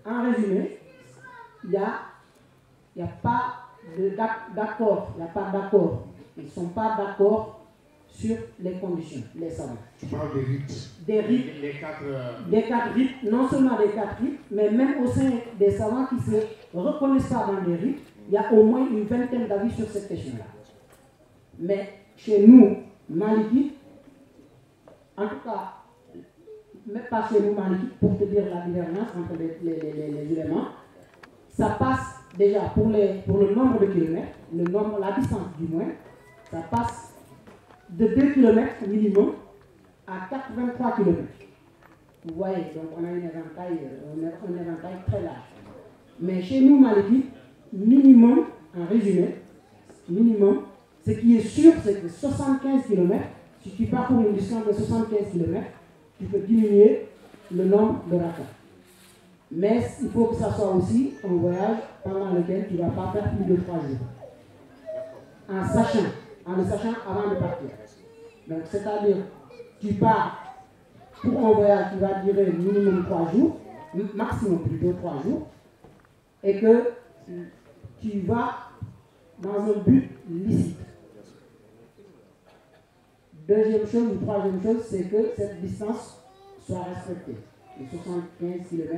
En résumé, il n'y a pas d'accord, il n'y a pas d'accord. Ils ne sont pas d'accord sur les conditions, les savants. Tu parles des rites. Des rites. Des quatre rites, non seulement des quatre rites, mais même au sein des savants qui ne se reconnaissent pas dans des rites, il y a au moins une vingtaine d'avis sur cette question-là. Mais chez nous, Malikites, en tout cas, même pas chez nous Malikites, pour te dire la différence entre les éléments, ça passe déjà pour le nombre de kilomètres, la distance du moins, ça passe de 2 km minimum à 83 km. Vous voyez, donc on a un éventail très large. Mais chez nous, Malikites, minimum, en résumé, minimum, ce qui est sûr, c'est que 75 km, si tu pars pour une distance de 75 km, tu peux diminuer le nombre de rakas. Mais il faut que ça soit aussi un voyage pendant lequel tu ne vas pas faire plus de 3 jours. En le sachant avant de partir. Donc, c'est-à-dire, tu pars pour un voyage qui va durer minimum 3 jours, maximum plutôt 3 jours, et que tu vas dans un but licite. Deuxième chose, ou troisième chose, c'est que cette distance soit respectée. Les 75 km,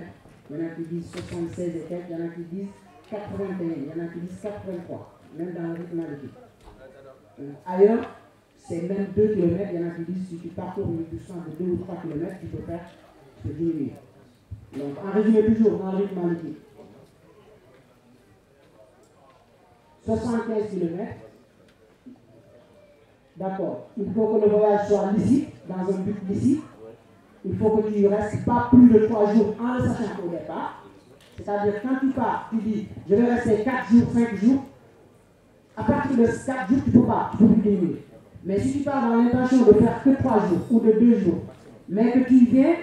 il y en a qui disent 76 et quelques, il y en a qui disent 81, il y en a qui disent 83, même dans le rythme Malikites. Ailleurs, c'est même 2 km, il y en a qui disent si tu parcours une distance de 2 ou 3 km, tu peux diminuer. Donc, en résumé toujours, dans le rythme Malikites, 75 km, d'accord, il faut que le voyage soit licite, dans un but licite. Il faut que tu ne restes pas plus de 3 jours en le sachant au départ. C'est-à-dire, quand tu pars, tu dis, je vais rester 4 jours, 5 jours. À partir de 4 jours, tu ne peux pas, tu peux plus diminuer. Mais si tu pars dans l'intention de faire que 3 jours ou de 2 jours, mais que tu viens,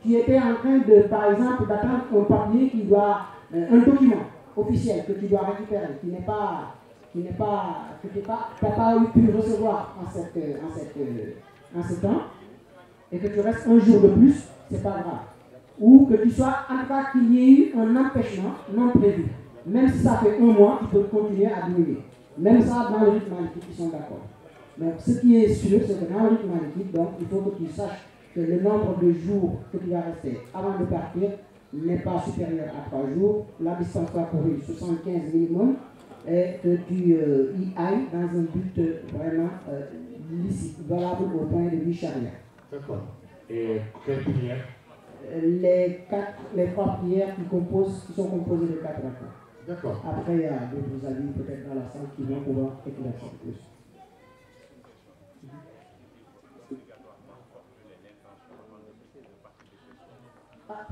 tu étais en train de, par exemple, d'attendre un papier qui doit, un document officiel que tu dois récupérer, que tu n'as pas pu recevoir en ce temps, et que tu restes un jour de plus, c'est pas grave. Ou que tu sois, en tout cas, qu'il y ait eu un empêchement non prévu. Même si ça fait 1 mois, tu peux continuer à diminuer. Même ça, dans le rythme Malikites, ils sont d'accord. Donc, ce qui est sûr, c'est que dans le rythme Malikites, donc, il faut que tu saches que le nombre de jours que tu vas rester avant de partir n'est pas supérieur à 3 jours. La distance parcourue, 75 minimum, et que tu y ailles dans un but vraiment licite, valable au point de vue charia. D'accord. Et quelle prière? Les 3 prières qui sont composées de 4 rakas. D'accord. Après, il y a d'autres avis peut-être dans la salle qui vont pouvoir éclaircir plus.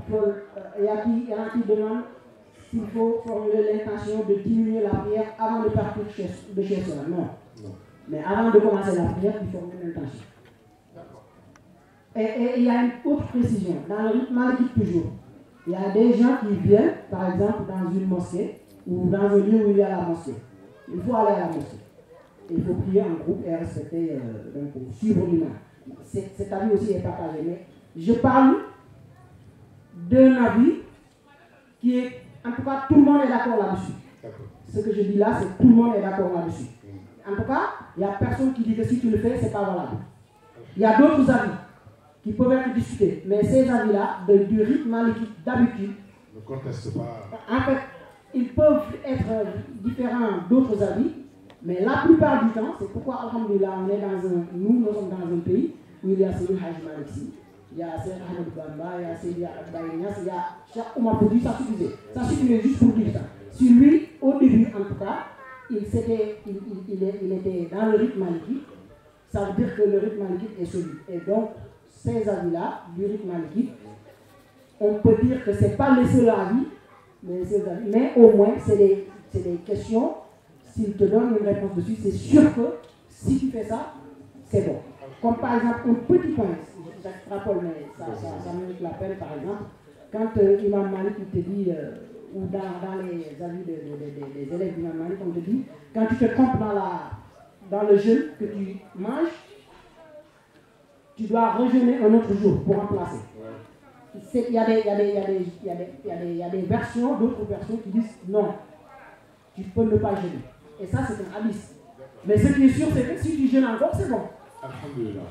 Il y en a qui demandent s'il faut formuler l'intention de diminuer la prière avant de partir de chez soi. Non. Mais avant de commencer la prière, il faut formuler l'intention. Et il y a une autre précision, dans le rythme Malikites toujours. Il y a des gens qui viennent, par exemple, dans une mosquée ou dans un lieu où il y a la mosquée. Il faut aller à la mosquée. Il faut prier en groupe et respecter, donc suivre l'imam. Cet avis aussi est partagé. Mais je parle d'un avis qui est, en tout cas, tout le monde est d'accord là-dessus. Ce que je dis là, c'est que tout le monde est d'accord là-dessus. En tout cas, il n'y a personne qui dit que si tu le fais, ce n'est pas valable. Il y a d'autres avis qui peuvent être discutés, mais ces avis-là, du rythme Malikite d'habitude, ne contestent pas. En fait, ils peuvent être différents d'autres avis, mais la plupart du temps, c'est pourquoi, alhamdoulilah, nous sommes dans un pays où il y a Seydi Hadji Malick Sy, il y a Seydi Ahmadou Bamba, il y a Seydi Abdoulaye Niass, il y a Cheikh Oumar Foutiyou, ça suffisait. Ça suffisait juste pour dire ça. Si lui, au début en tout cas, il était dans le rythme malikite, ça veut dire que le rythme malikite est celui. Et donc, ces avis-là, du rythme malikite, on peut dire que ce n'est pas les seuls avis, mais au moins, c'est des questions. S'il te donne une réponse dessus, c'est sûr que si tu fais ça, c'est bon. Comme par exemple, un petit point, je rappelle, mais ça mérite la peine, par exemple, quand Imam Malik te dit, ou dans les avis des élèves d'Imam Malik, on te dit, quand tu te trompes dans le jeûne que tu manges, tu dois rejeûner un autre jour pour remplacer. il y a des versions, d'autres versions qui disent non, tu peux ne pas jeûner. Et ça, c'est un hadith. Mais ce qui est sûr, c'est que si tu jeûnes encore, c'est bon. Alhamdulillah.